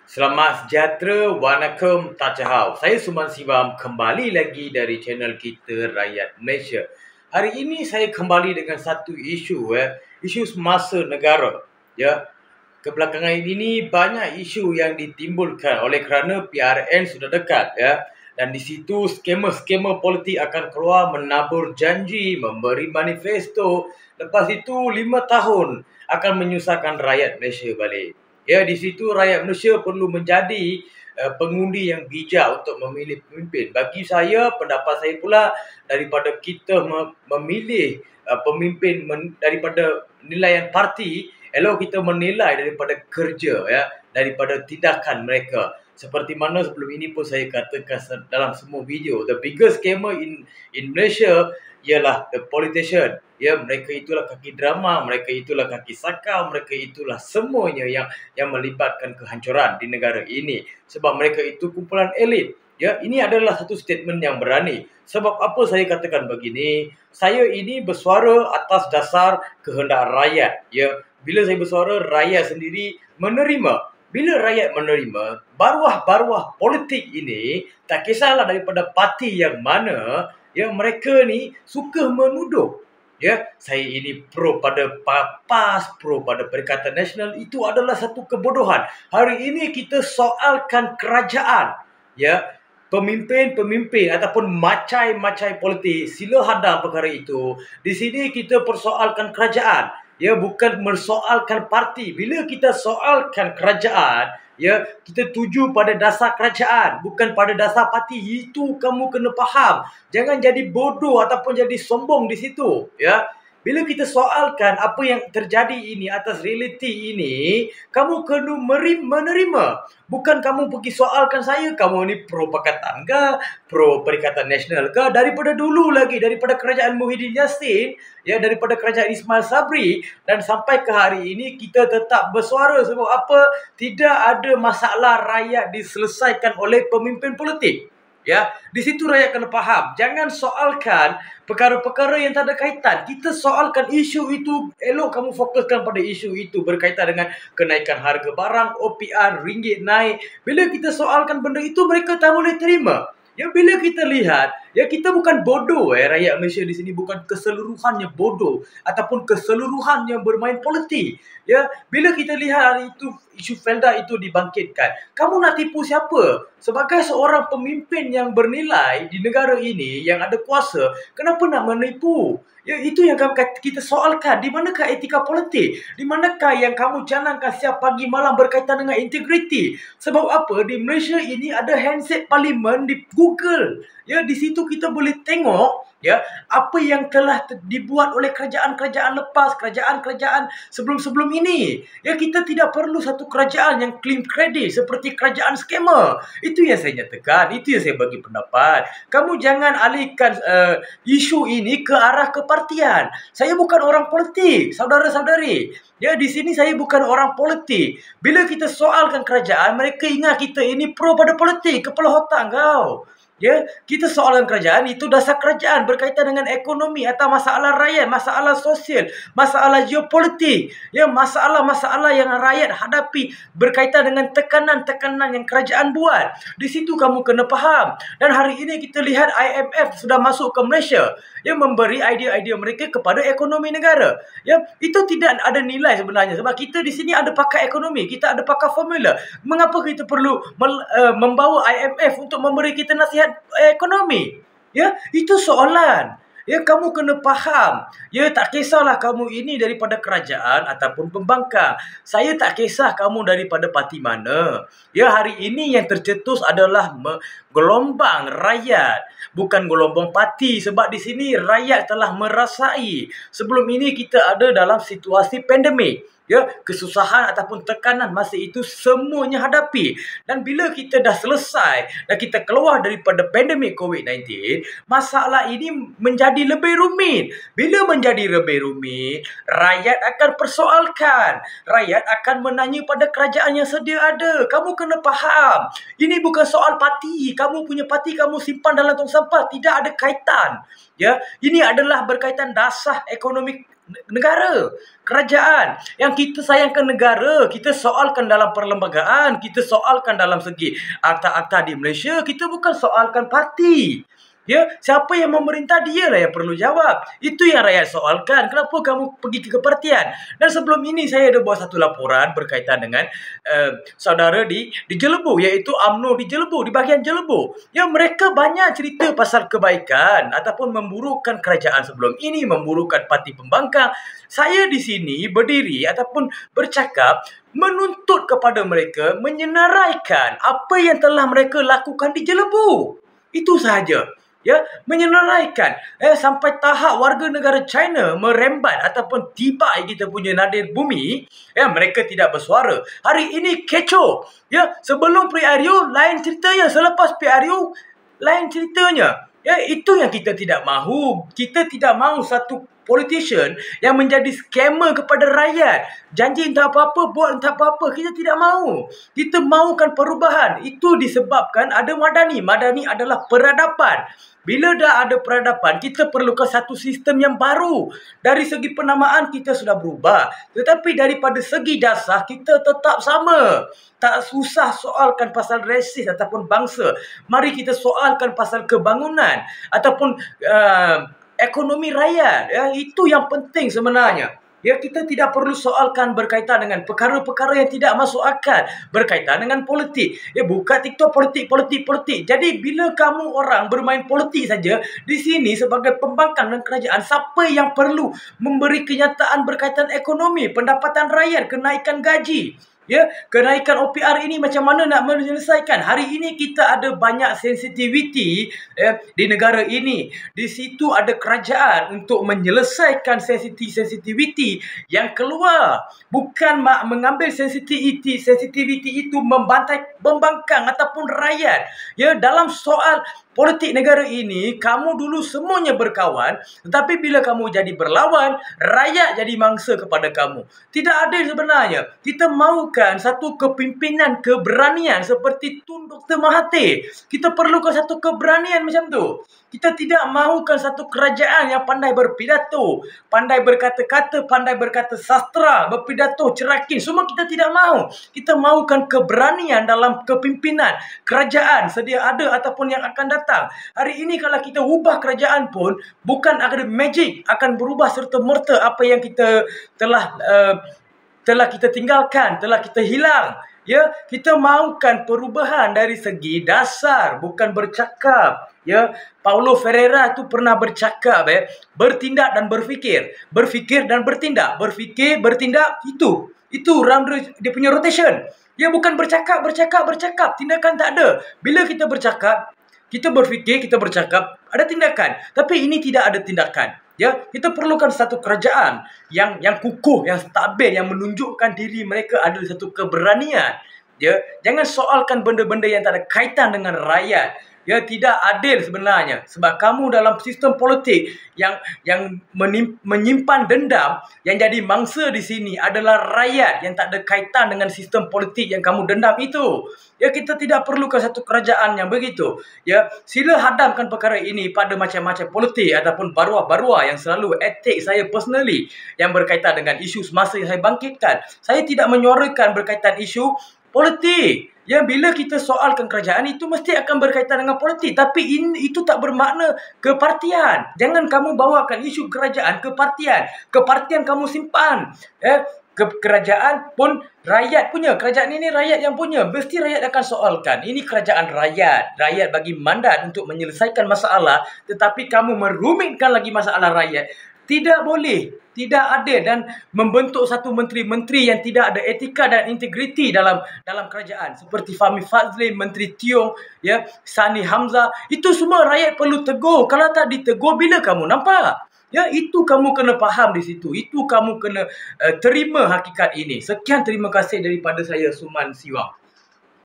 Selamat sejahtera, Wanakum Tachahau. Saya Suman Sibam kembali lagi dari channel kita Rakyat Malaysia. Hari ini saya kembali dengan satu isu isu semasa negara. Kebelakangan ini banyak isu yang ditimbulkan oleh kerana PRN sudah dekat dan di situ skema-skema politik akan keluar menabur janji, memberi manifesto. Lepas itu 5 tahun akan menyusahkan rakyat Malaysia balik. Di situ rakyat Malaysia perlu menjadi pengundi yang bijak untuk memilih pemimpin. Bagi saya, pendapat saya pula, daripada kita memilih pemimpin daripada nilaian parti, elok kita menilai daripada kerja, daripada tindakan mereka. Seperti mana sebelum ini pun saya katakan dalam semua video, the biggest scammer in Malaysia ialah the politician. Mereka itulah kaki drama, mereka itulah kaki sakau, mereka itulah semuanya yang melibatkan kehancuran di negara ini. Sebab mereka itu kumpulan elit. Ini adalah satu statement yang berani. Sebab apa saya katakan begini? Saya ini bersuara atas dasar kehendak rakyat. Bila saya bersuara, rakyat sendiri menerima. Bila rakyat menerima, baruah-baruah politik ini, tak kisahlah daripada parti yang mana, mereka ni suka menuduh. Saya ini pro pada PAS, pro pada Perikatan Nasional. Itu adalah satu kebodohan. Hari ini kita soalkan kerajaan. Pemimpin-pemimpin ataupun macai-macai politik, sila hadam perkara itu. Di sini kita persoalkan kerajaan. Bukan mersoalkan parti. Bila kita soalkan kerajaan, kita tuju pada dasar kerajaan, bukan pada dasar parti. Itu kamu kena faham. Jangan jadi bodoh ataupun jadi sombong di situ. Bila kita soalkan apa yang terjadi ini atas realiti ini, kamu kena menerima. Bukan kamu pergi soalkan saya, kamu ni pro Pakatan ke, pro Perikatan Nasional ke, daripada dulu lagi, daripada kerajaan Muhyiddin Yassin, daripada kerajaan Ismail Sabri, dan sampai ke hari ini kita tetap bersuara. Sebab apa? Tidak ada masalah rakyat diselesaikan oleh pemimpin politik. Di situ rakyat kena faham. Jangan soalkan perkara-perkara yang tak ada kaitan. Kita soalkan isu itu, elok kamu fokuskan pada isu itu berkaitan dengan kenaikan harga barang, OPR, ringgit naik. Bila kita soalkan benda itu, mereka tak boleh terima. Bila kita lihat, kita bukan bodoh. Rakyat Malaysia di sini bukan keseluruhannya bodoh ataupun keseluruhannya bermain politik. Bila kita lihat hari itu isu Felda itu dibangkitkan, kamu nak tipu siapa? Sebagai seorang pemimpin yang bernilai di negara ini, yang ada kuasa, kenapa nak menipu? Itu yang kita soalkan. Di manakah etika politik? Di manakah yang kamu canangkan setiap pagi malam berkaitan dengan integriti? Sebab apa? Di Malaysia ini ada handset parlimen di Google. Di situ kita boleh tengok apa yang telah dibuat oleh kerajaan-kerajaan lepas, kerajaan-kerajaan sebelum-sebelum ini. Kita tidak perlu satu kerajaan yang claim kredit seperti kerajaan skema. Itu yang saya nyatakan, itu yang saya bagi pendapat. Kamu jangan alihkan isu ini ke arah kepartian. Saya bukan orang politik, saudara-saudari. Di sini saya bukan orang politik. Bila kita soalkan kerajaan, mereka ingat kita ini pro pada politik. Kepala otak kau. Kita soalan kerajaan, itu dasar kerajaan berkaitan dengan ekonomi atau masalah rakyat, masalah sosial, masalah geopolitik, masalah-masalah yang rakyat hadapi berkaitan dengan tekanan-tekanan yang kerajaan buat. Di situ kamu kena faham. Dan hari ini kita lihat IMF sudah masuk ke Malaysia, memberi idea-idea mereka kepada ekonomi negara. Itu tidak ada nilai sebenarnya, sebab kita di sini ada pakar ekonomi, kita ada pakar formula. Mengapa kita perlu membawa IMF untuk memberi kita nasihat ekonomi? Itu soalan. Kamu kena faham. Tak kisahlah kamu ini daripada kerajaan ataupun pembangkang. Saya tak kisah kamu daripada parti mana. Hari ini yang tercetus adalah gelombang rakyat, bukan gelombang parti. Sebab di sini rakyat telah merasai. Sebelum ini kita ada dalam situasi pandemik. Kesusahan ataupun tekanan masa itu semuanya hadapi. Dan bila kita dah selesai dan kita keluar daripada pandemik COVID-19, masalah ini menjadi lebih rumit. Bila menjadi lebih rumit, rakyat akan persoalkan. Rakyat akan menanya pada kerajaan yang sedia ada. Kamu kena faham. Ini bukan soal parti. Kamu punya parti kamu simpan dalam tong sampah. Tidak ada kaitan. Ini adalah berkaitan dasar ekonomi negara, kerajaan. Yang kita sayangkan negara, kita soalkan dalam perlembagaan, kita soalkan dalam segi akta-akta di Malaysia, kita bukan soalkan parti. Ya, siapa yang memerintah, dialah yang perlu jawab. Itu yang rakyat soalkan. Kenapa kamu pergi ke kepartian? Dan sebelum ini saya ada buat satu laporan berkaitan dengan saudara di Jelebu, iaitu UMNO di Jelebu, di bahagian Jelebu. Ya, mereka banyak cerita pasal kebaikan ataupun memburukkan kerajaan sebelum ini, memburukkan parti pembangkang. Saya di sini berdiri ataupun bercakap menuntut kepada mereka menyenaraikan apa yang telah mereka lakukan di Jelebu. Itu sahaja. Ya, menyenaraikan sampai tahap warga negara China merembat ataupun tibai kita punya nadir bumi, ya, mereka tidak bersuara. Hari ini kecoh. Ya, sebelum PRU lain ceritanya, selepas PRU lain ceritanya. Ya, itu yang kita tidak mahu. Kita tidak mahu satu politician yang menjadi scammer kepada rakyat. Janji entah apa-apa, buat entah apa-apa. Kita tidak mahu. Kita mahukan perubahan. Itu disebabkan ada Madani. Madani adalah peradaban. Bila dah ada peradaban, kita perlukan satu sistem yang baru. Dari segi penamaan kita sudah berubah. Tetapi daripada segi dasar, kita tetap sama. Tak susah soalkan pasal rasis ataupun bangsa. Mari kita soalkan pasal kebangunan ataupun ekonomi rakyat. Ya, itu yang penting sebenarnya. Ya, kita tidak perlu soalkan berkaitan dengan perkara-perkara yang tidak masuk akal, berkaitan dengan politik. Ya, buka TikTok politik. Jadi bila kamu orang bermain politik saja di sini sebagai pembangkang dan kerajaan, siapa yang perlu memberi kenyataan berkaitan ekonomi, pendapatan rakyat, kenaikan gaji? Ya, kenaikan OPR ini macam mana nak menyelesaikan? Hari ini kita ada banyak sensitiviti di negara ini. Di situ ada kerajaan untuk menyelesaikan sensitiviti yang keluar. Bukan mengambil sensitiviti itu membantai pembangkang ataupun rakyat. Ya, dalam soal politik negara ini, kamu dulu semuanya berkawan, tetapi bila kamu jadi berlawan, rakyat jadi mangsa kepada kamu. Tidak adil sebenarnya. Kita mahukan satu kepimpinan keberanian seperti Tun Dr. Mahathir. Kita perlukan satu keberanian macam tu. Kita tidak mahukan satu kerajaan yang pandai berpidato, pandai berkata-kata, pandai berkata sastra, berpidato, cerakin. Semua kita tidak mahu. Kita mahukan keberanian dalam kepimpinan kerajaan sedia ada ataupun yang akan datang. Hari ini kalau kita ubah kerajaan pun, bukan ada magic akan berubah serta-merta apa yang kita telah kita tinggalkan, telah kita hilang. Ya, kita mahukan perubahan dari segi dasar, bukan bercakap. Ya, Paulo Ferreira tu pernah bercakap, bertindak dan berfikir, berfikir dan bertindak, berfikir, bertindak, itu round dia punya rotation. Ya, bukan bercakap, tindakan tak ada. Bila kita bercakap, kita berfikir, kita bercakap, ada tindakan. Tapi ini tidak ada tindakan. Ya, kita perlukan satu kerajaan yang kukuh, yang stabil, yang menunjukkan diri mereka adalah satu keberanian. Ya, jangan soalkan benda-benda yang tak ada kaitan dengan rakyat. Ya, tidak adil sebenarnya. Sebab kamu dalam sistem politik yang menyimpan dendam, yang jadi mangsa di sini adalah rakyat yang tak ada kaitan dengan sistem politik yang kamu dendam itu. Ya, kita tidak perlukan satu kerajaan yang begitu. Ya, sila hadamkan perkara ini pada macam-macam politik ataupun baruah-baruah yang selalu etik saya personally yang berkaitan dengan isu semasa yang saya bangkitkan. Saya tidak menyuarakan berkaitan isu politik. Ya, bila kita soalkan kerajaan, itu mesti akan berkaitan dengan politik. Tapi itu tak bermakna kepartian. Jangan kamu bawakan isu kerajaan ke partian. Kepartian kamu simpan. Kerajaan pun rakyat punya. Kerajaan ini rakyat yang punya. Mesti rakyat akan soalkan. Ini kerajaan rakyat. Rakyat bagi mandat untuk menyelesaikan masalah. Tetapi kamu merumitkan lagi masalah rakyat. Tidak boleh, tidak adil dan membentuk satu menteri-menteri yang tidak ada etika dan integriti dalam kerajaan. Seperti Fahmi Fadzlin, Menteri Tiong, ya, Sani Hamzah. Itu semua rakyat perlu tegur. Kalau tak ditegur, bila kamu nampak? Ya, itu kamu kena faham di situ. Itu kamu kena terima hakikat ini. Sekian, terima kasih daripada saya, Suman Siwang.